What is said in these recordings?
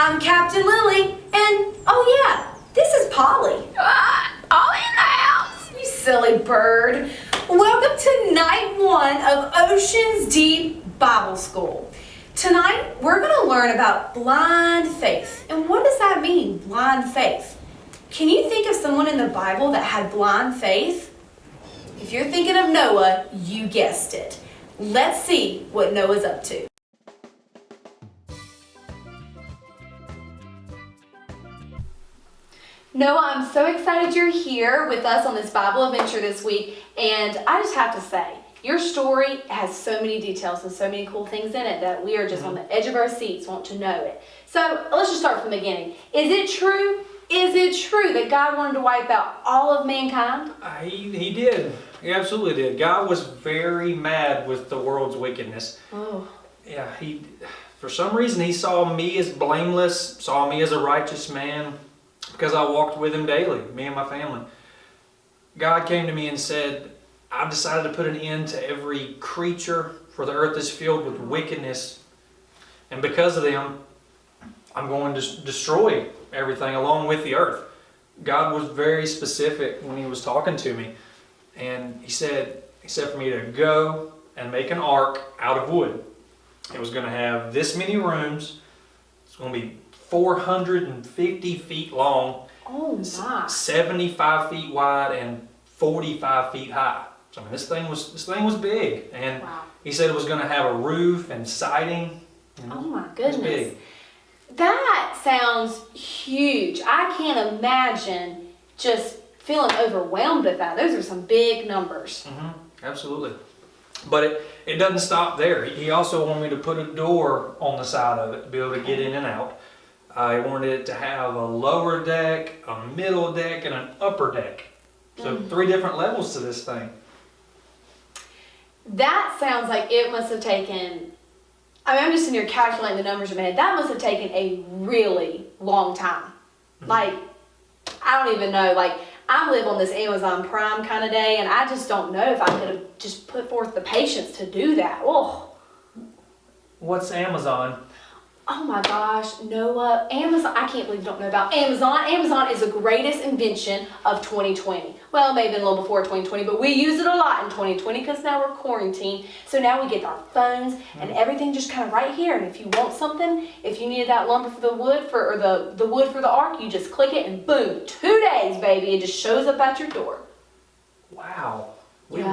I'm Captain Lily, and oh yeah, this is Polly. Polly in the house. You silly bird. Welcome to night 1 of Oceans Deep Bible School. Tonight, we're going to learn about blind faith. And what does that mean, blind faith? Can you think of someone in the Bible that had blind faith? If you're thinking of Noah, you guessed it. Let's see what Noah's up to. Noah, I'm so excited you're here with us on this Bible adventure this week. And I just have to say, your story has so many details and so many cool things in it that we are just on the edge of our seats want to know it. So let's just start from the beginning. Is it true? Is it true that God wanted to wipe out all of mankind? He did. He absolutely did. God was very mad with the world's wickedness. Oh. Yeah, for some reason, he saw me as blameless, saw me as a righteous man, because I walked with him daily, me and my family. God came to me and said, I've decided to put an end to every creature, for the earth is filled with wickedness. And because of them, I'm going to destroy everything along with the earth. God was very specific when he was talking to me. And he said for me to go and make an ark out of wood. It was going to have this many rooms. It's going to be 450 feet long, Oh my. 75 feet wide, and 45 feet high. So I mean, this thing was big, and Wow. he said it was going to have a roof and siding. Oh my It was goodness. big. That sounds huge. I can't imagine just feeling overwhelmed with that. Those are some big numbers. Absolutely. But it doesn't stop there. He also wanted me to put a door on the side of it to be able to get in and out. I wanted it to have a lower deck, a middle deck, and an upper deck. So 3 different levels to this thing. That sounds like it must have taken, I'm just sitting here calculating the numbers in my head. That must have taken a really long time. Like, I don't even know. Like, I live on this Amazon Prime kind of day, and I just don't know if I could have just put forth the patience to do that. Oh. What's Amazon? Oh my gosh, Noah, Amazon, I can't believe you don't know about Amazon. Amazon is the greatest invention of 2020. Well, it may have been a little before 2020, but we use it a lot in 2020 because now we're quarantined. So now we get our phones and everything just kind of right here. And if you want something, if you needed that lumber for the wood or the wood for the ark, you just click it and boom, 2 days, baby, it just shows up at your door. Wow. Yeah.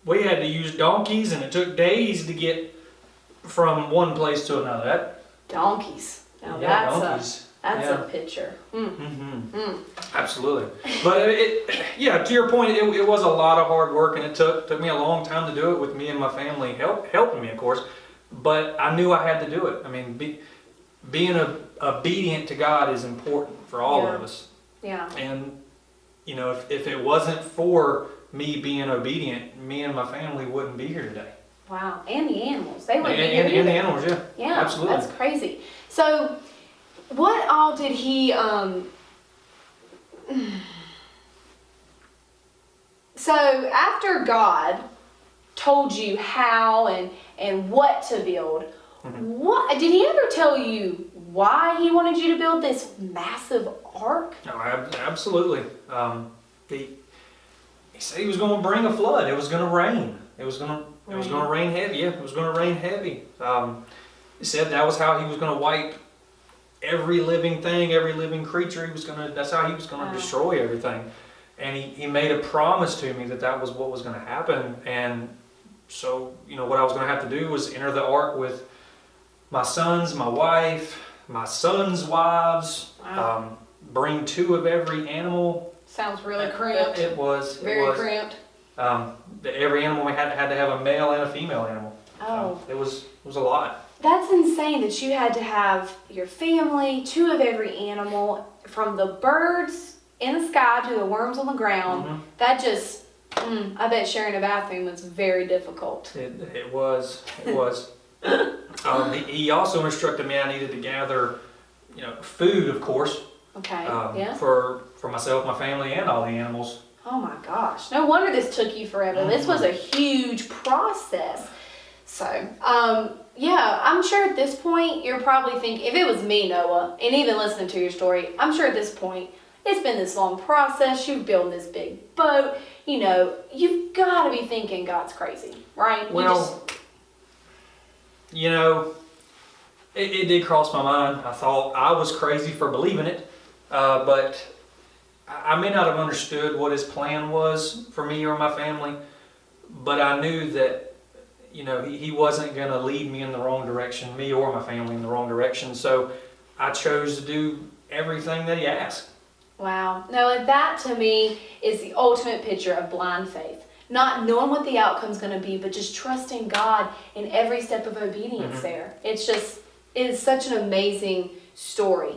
We had to use donkeys, and it took days to get from one place to another. Donkeys. Now Yeah, that's donkeys. a picture. Absolutely. But to your point, it was a lot of hard work, and it took me a long time to do it with me and my family helping me, of course. But I knew I had to do it. I mean, being obedient to God is important for all of us. Yeah. And, if it wasn't for me being obedient, me and my family wouldn't be here today. Wow, and the animals. They wouldn't be here And the either. animals, yeah. Yeah, Absolutely. that's crazy. So, what all did he, so after God told you how and what to build, what did he ever tell you why he wanted you to build this massive ark? No, absolutely. He said he was going to bring a flood. It was going to rain. It was going to rain heavy. Yeah, it was going to rain heavy. He said that was how he was going to wipe every living thing, every living creature. That's how he was going to destroy everything. And he made a promise to me that was what was going to happen. And so, what I was going to have to do was enter the ark with my sons, my wife, my sons' wives, bring 2 of every animal. Sounds really cramped. It was. Very cramped. Every animal we had to have a male and a female animal. Oh. It was a lot. That's insane that you had to have your family, 2 of every animal, from the birds in the sky to the worms on the ground. That just, I bet sharing a bathroom was very difficult. It was. He also instructed me I needed to gather, food, of course. Okay, For myself, my family, and all the animals. Oh my gosh. No wonder this took you forever. This was a huge process. So, yeah, I'm sure at this point you're probably thinking, if it was me, Noah, and even listening to your story, I'm sure at this point it's been this long process. You've built this big boat. You know, you've got to be thinking God's crazy, right? Well, you know, it did cross my mind. I thought I was crazy for believing it, but I may not have understood what his plan was for me or my family, but I knew that, you know, he wasn't going to lead me in the wrong direction, me or my family in the wrong direction. So I chose to do everything that he asked. Wow. No, and that to me is the ultimate picture of blind faith. Not knowing what the outcome's going to be, but just trusting God in every step of obedience there. It's just, it is such an amazing story.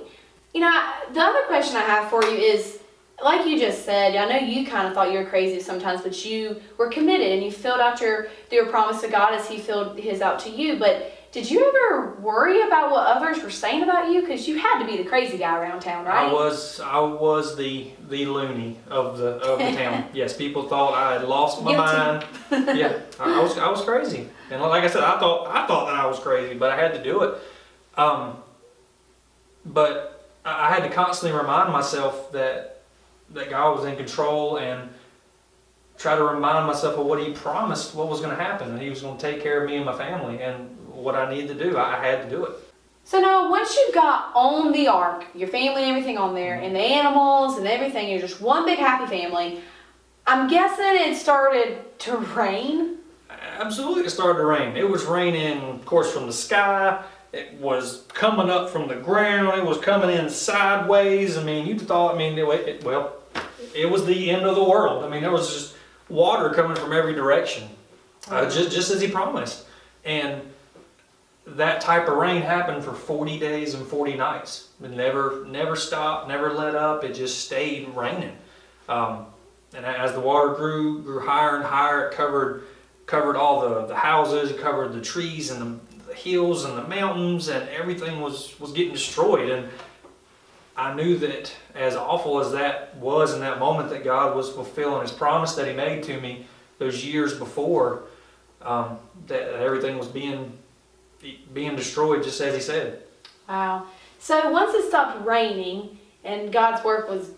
You know, the other question I have for you is, like you just said, I know you kind of thought you were crazy sometimes, but you were committed and you filled out your promise to God as he filled his out to you. But did you ever worry about what others were saying about you? Because you had to be the crazy guy around town, right? I was the loony of the town. Yes, people thought I had lost my mind. Yeah, I was crazy, and like I said, I thought that I was crazy, but I had to do it. But I had to constantly remind myself that God was in control, and try to remind myself of what he promised, what was going to happen, and he was going to take care of me and my family, and what I needed to do, I had to do it. So now, once you got on the ark, your family and everything on there, and the animals and everything, you're just one big happy family, I'm guessing it started to rain? Absolutely, it started to rain. It was raining, of course, from the sky. It was coming up from the ground. It was coming in sideways. I mean, you thought, it was the end of the world. I mean, there was just water coming from every direction, just as he promised. And that type of rain happened for 40 days and 40 nights. It never stopped, never let up. It just stayed raining. And as the water grew higher and higher, it covered all the houses, it covered the trees and the hills and the mountains, and everything was getting destroyed. And I knew that, as awful as that was in that moment, that God was fulfilling his promise that he made to me those years before, that everything was being destroyed just as he said. Wow. So once it stopped raining and God's work was,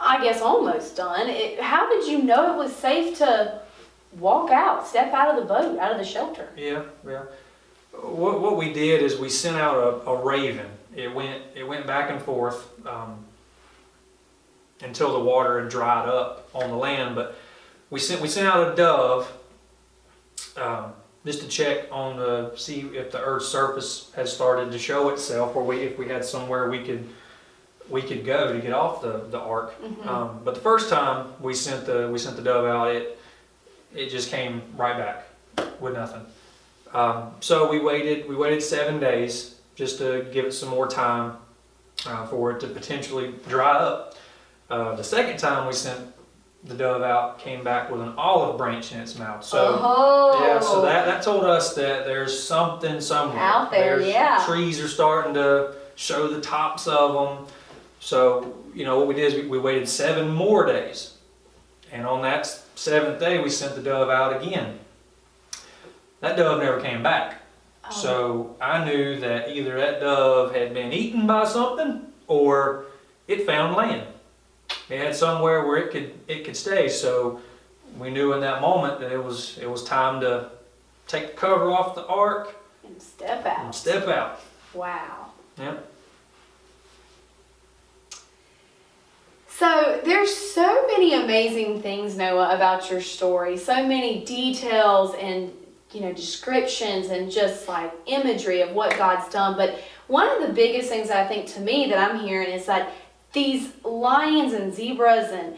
I guess, almost done, how did you know it was safe to step out of the boat, out of the shelter? Yeah. What we did is we sent out a raven. It went back and forth until the water had dried up on the land. But we sent out a dove just to check on see if the Earth's surface had started to show itself, or if we had somewhere we could go to get off the ark. But the first time we sent the dove out, it just came right back with nothing. So we waited 7 days just to give it some more time for it to potentially dry up. The second time we sent the dove out, came back with an olive branch in its mouth. So yeah, so that told us that there's something somewhere out there. Trees are starting to show the tops of them. So what we did is we waited 7 more days, and on that 7th day we sent the dove out again. That dove never came back. So I knew that either that dove had been eaten by something, or it found land. It had somewhere where it could stay. So we knew in that moment that it was time to take the cover off the ark and step out. Wow. Yep. So there's so many amazing things, Noah, about your story. So many details and descriptions and just like imagery of what God's done. But one of the biggest things I think to me that I'm hearing is that these lions and zebras and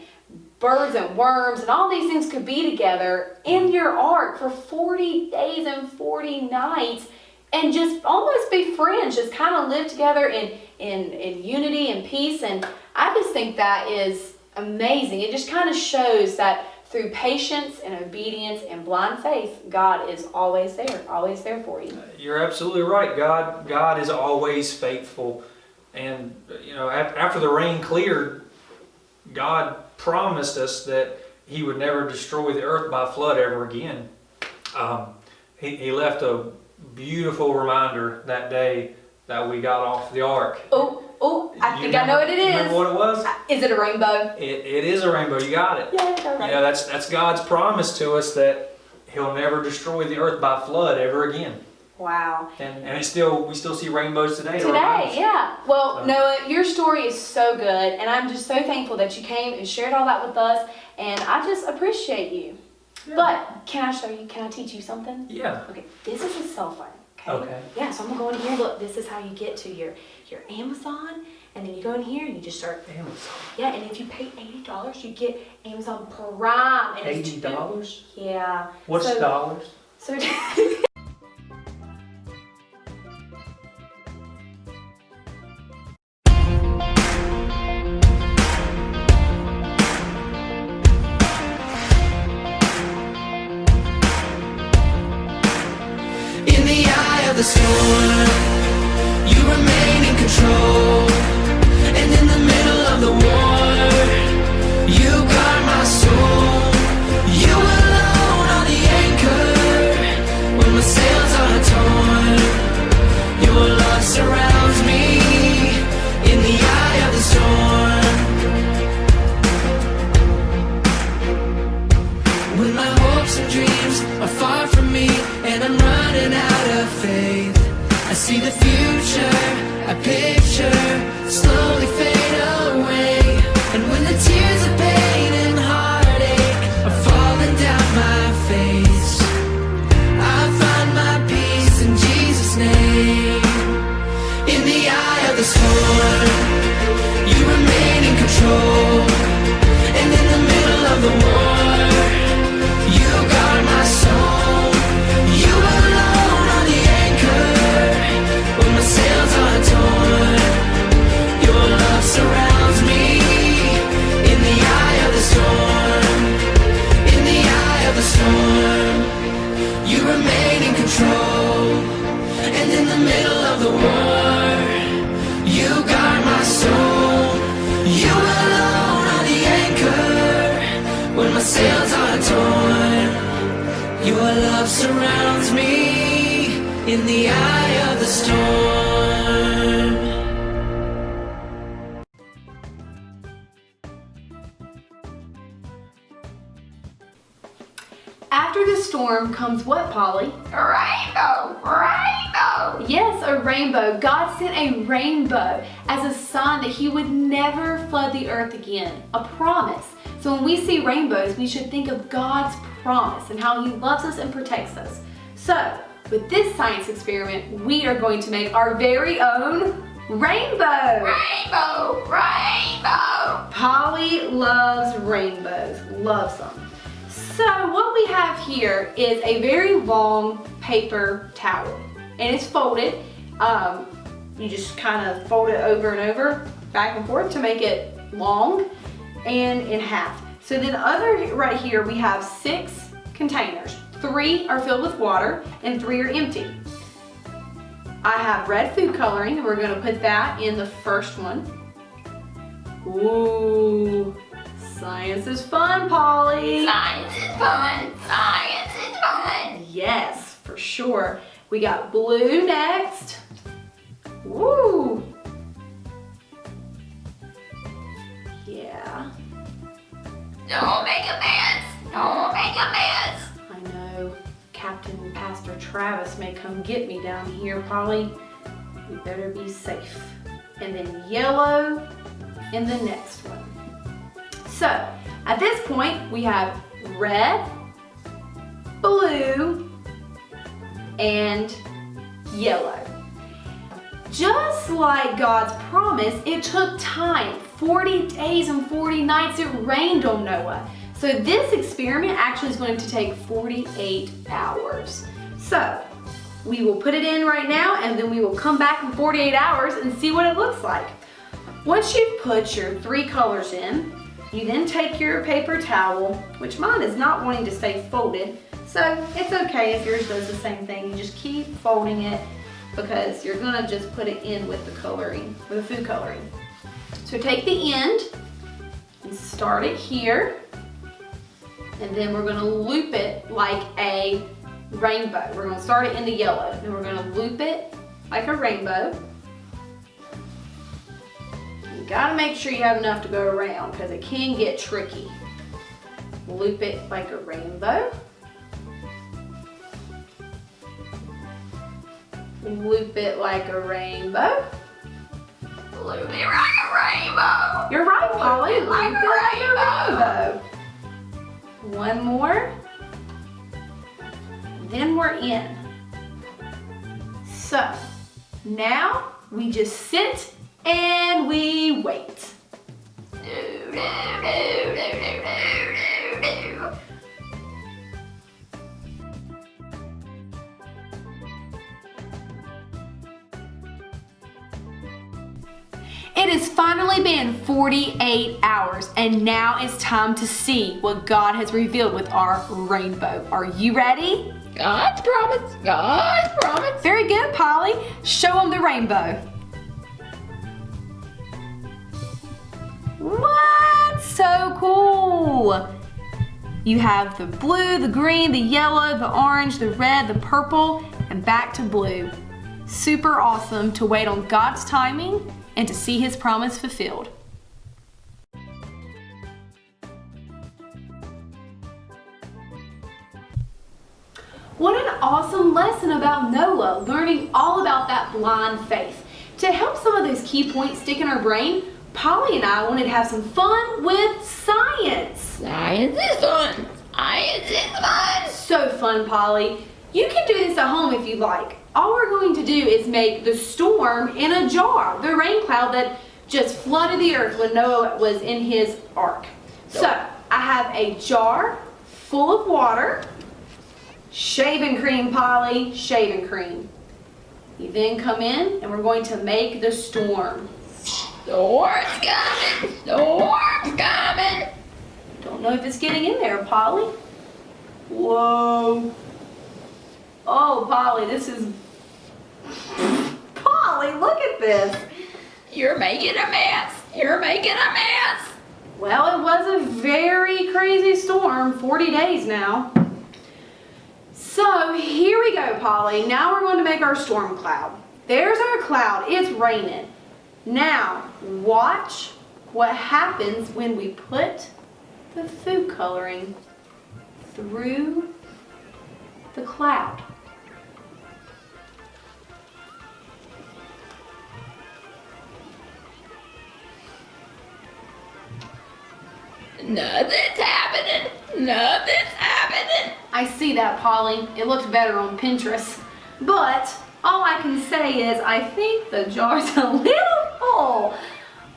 birds and worms and all these things could be together in your ark for 40 days and 40 nights and just almost be friends, just kind of live together in unity and peace. And I just think that is amazing. It just kind of shows that through patience and obedience and blind faith, God is always there for you. You're absolutely right. God is always faithful. And after the rain cleared, God promised us that he would never destroy the earth by flood ever again. He left a beautiful reminder that day that we got off the ark. I think I know what it is. Remember what it was? Is it a rainbow? It is a rainbow. You got it. Yeah, right. You know, that's God's promise to us that He'll never destroy the earth by flood ever again. Wow. And we still see rainbows today. Today, yeah. Well, Noah, your story is so good, and I'm just so thankful that you came and shared all that with us, and I just appreciate you. Yeah. But can I show you? Can I teach you something? Yeah. Okay, this is a cell phone. Okay. Yeah, so I'm gonna go in here. Look, this is how you get to your Amazon, and then you go in here and you just start. Amazon. Yeah, and if you pay $80, you get Amazon Prime. And it's $80? Yeah. What's dollars? So. In the eye of the storm, you remain in control. And in the middle of the war, you guard my soul. You alone are the anchor when my sails are torn. Your love surrounds me in the eye of the storm. When my hopes and dreams are far from me and I'm running out of faith, I see the future, I picture, slowly fade away. And when the tears of pain and heartache are falling down my face, I find my peace in Jesus' name. In the eye of the storm, you remain in control. And in the middle of the war, you guard my soul. You alone are the anchor when my sails are torn. Your love surrounds me in the eye of the storm. In the eye of the storm, you remain in control. And in the middle of the war, you guard my soul. You alone are the anchor when my sails are torn. Your love surrounds me in the eye of the storm. After the storm comes what, Polly? Rainbow, rainbow. Yes, a rainbow. God sent a rainbow as a sign that He would never flood the earth again. A promise. So when we see rainbows, we should think of God's promise and how He loves us and protects us. So, with this science experiment, we are going to make our very own rainbow. Rainbow, rainbow. Polly loves rainbows, loves them. So what we have here is a very long paper towel, and it's folded. You just kind of fold it over and over, back and forth to make it long and in half. So then right here we have 6 containers. 3 are filled with water and 3 are empty. I have red food coloring, and we're going to put that in the first one. Ooh, science is fun, Polly. Science is fun, science is fun. Yes, for sure. We got blue next. Woo! Yeah, Don't make a mess, don't make a mess. I know. Captain Pastor Travis may come get me down here, Polly. We better be safe. And then yellow in the next one. So, at this point, we have red, blue, and yellow. Just like God's promise, it took time. 40 days and 40 nights it rained on Noah. So this experiment actually is going to take 48 hours. So we will put it in right now, and then we will come back in 48 hours and see what it looks like. Once you've put your 3 colors in, you then take your paper towel, which mine is not wanting to stay folded, so it's okay if yours does the same thing. You just keep folding it because you're gonna just put it in with the coloring, with the food coloring. So take the end and start it here, and then we're gonna loop it like a rainbow. We're gonna start it in the yellow. Then we're gonna loop it like a rainbow. You gotta make sure you have enough to go around because it can get tricky. Loop it like a rainbow. Loop it like a rainbow. Loop it like a rainbow. You're right, Polly. Loop it like a rainbow. One more. Then we're in. So now we just sit and we wait. Do, do, do, do, do, do, do. It has finally been 48 hours and now it's time to see what God has revealed with our rainbow. Are you ready? God's promise. God's promise. Very good, Polly. Show them the rainbow. What? So cool. You have the blue, the green, the yellow, the orange, the red, the purple, and back to blue. Super awesome to wait on God's timing and to see His promise fulfilled. What an awesome lesson about Noah, learning all about that blind faith. To help some of those key points stick in our brain, Polly and I wanted to have some fun with science. Science is fun. Science is fun. So fun, Polly. You can do this at home if you like. All we're going to do is make the storm in a jar, the rain cloud that just flooded the earth when Noah was in his ark. So I have a jar full of water. Shaving cream, Polly, shaving cream. You then come in and we're going to make the storm. Storm's coming. Storm's coming. Don't know if it's getting in there, Polly. Whoa. Oh, Polly, this is... Polly, look at this. You're making a mess. You're making a mess. Well, it was a very crazy storm, 40 days now. So here we go, Polly. Now we're going to make our storm cloud. There's our cloud. It's raining. Now, watch what happens when we put the food coloring through the cloud. Nothing's happening. Nothing's happening. I see that, Polly. It looks better on Pinterest. But all I can say is I think the jar's a little full.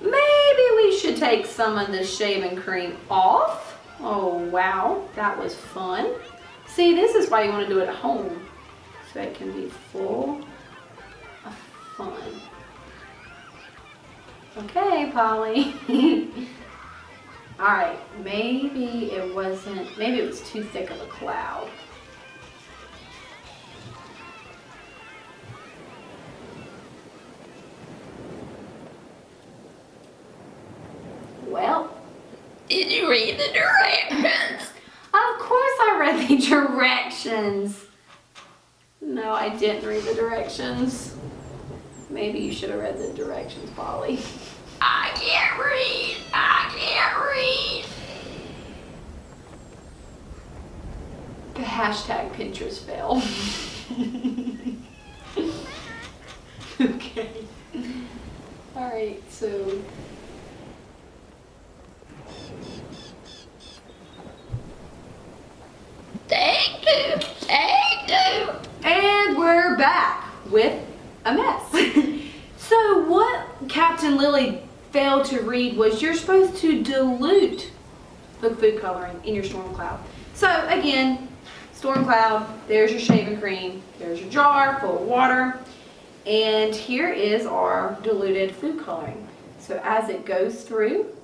Maybe we should take some of the shaving cream off. Oh, wow. That was fun. See, this is why you want to do it at home. So it can be full of fun. Okay, Polly. All right, maybe it was too thick of a cloud. Well, Did you read the directions? of course I read the directions. No, I didn't read the directions. Maybe you should have read the directions, Polly. I can't read. I can't read. The hashtag Pinterest fail. Okay. All right, so. Take two. Take two. And we're back with a mess. So what Captain Lily failed to read was you're supposed to dilute the food coloring in your storm cloud. So again, storm cloud, there's your shaving cream, there's your jar full of water, and here is our diluted food coloring. So as it goes through,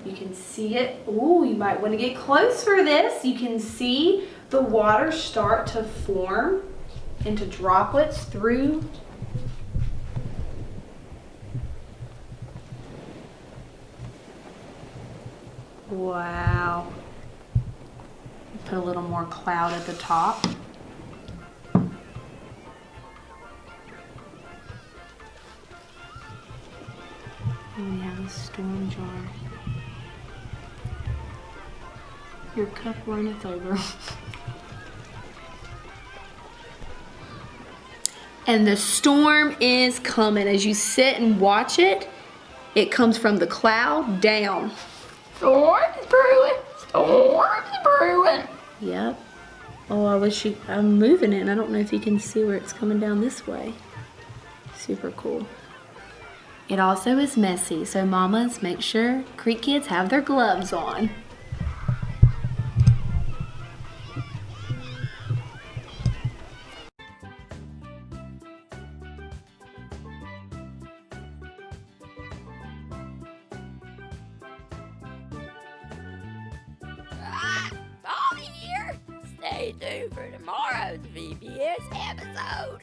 you can see it. Ooh, you might want to get close for this. You can see the water start to form into droplets through. Wow. Put a little more cloud at the top. And we have a storm jar. Your cup runneth over. And the storm is coming. As you sit and watch it, it comes from the cloud down. Storm's brewing. Storm's brewing. Yep. Oh, I'm moving it and I don't know if you can see where it's coming down this way. Super cool. It also is messy, so mamas, make sure Creek kids have their gloves on. All here. Stay tuned for tomorrow's VBS episode.